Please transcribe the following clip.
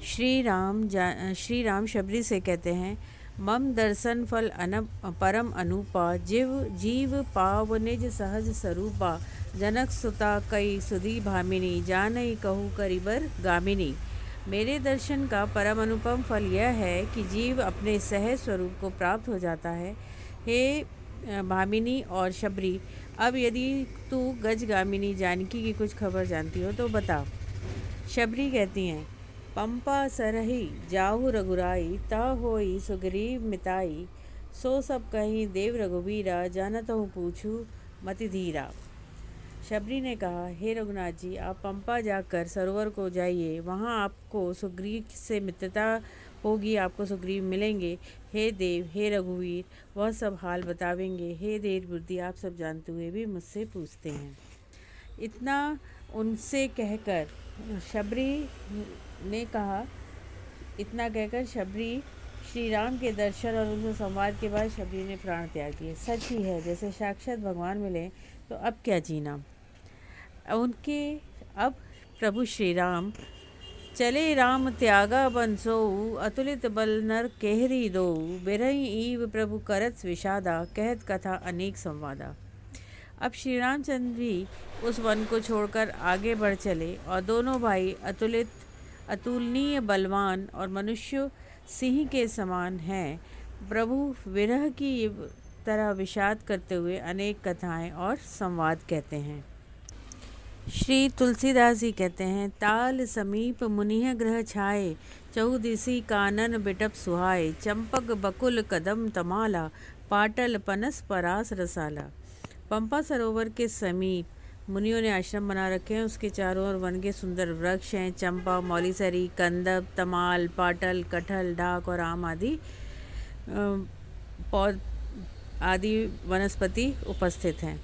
श्री राम शबरी से कहते हैं, मम दर्शन फल परम अनुपा जीव पाव निज सहज स्वरूपा जनक सुता कई सुधी भामिनी जानई कहू करिबर गामिनी। मेरे दर्शन का परम अनुपम फल यह है कि जीव अपने सहज स्वरूप को प्राप्त हो जाता है। हे भामिनी और शबरी, अब यदि तू गजगामिनी जानकी की कुछ खबर जानती हो तो बता। शबरी कहती हैं, पंपा सरही जाहु रघुराई ता होई सुग्रीव मिताई सो सब कहीं देव रघुबीरा जानत हूँ पूछू मति धीरा। शबरी ने कहा, हे रघुनाथ जी, आप पंपा जाकर सरोवर को जाइए, वहाँ आपको सुग्रीव से मित्रता होगी, आपको सुग्रीव मिलेंगे। हे देव, हे रघुवीर, वह सब हाल बतावेंगे। हे देव बुद्धि, आप सब जानते हुए भी मुझसे पूछते हैं। इतना उनसे कहकर शबरी ने कहा, इतना कहकर शबरी श्री राम के दर्शन और उनसे संवाद के बाद शबरी ने प्राण त्याग दिए। सच ही है, जैसे साक्षात भगवान मिले तो अब क्या जीना। अब प्रभु श्री राम चले, राम त्यागा बंसोऊ अतुलित बल नर केहरी दो बिरही ईव प्रभु करत विषादा कहत कथा अनेक संवादा। अब श्री रामचंद्र भी उस वन को छोड़कर आगे बढ़ चले और दोनों भाई अतुलनीय बलवान और मनुष्य सिंह के समान हैं। प्रभु विरह की तरह विषाद करते हुए अनेक कथाएं और संवाद कहते हैं। श्री तुलसीदास जी कहते हैं, ताल समीप मुनिह ग्रह छाए चहुदिसी कानन बिटप सुहाए चंपक बकुल कदम तमाला पाटल पनस परास रसाला। पंपा सरोवर के समीप मुनियों ने आश्रम बना रखे हैं। उसके चारों ओर वन के सुंदर वृक्ष हैं। चंपा, मौलीसरी, कंदब, तमाल, पाटल, कटहल, ढाक और आम आदि वनस्पति उपस्थित हैं।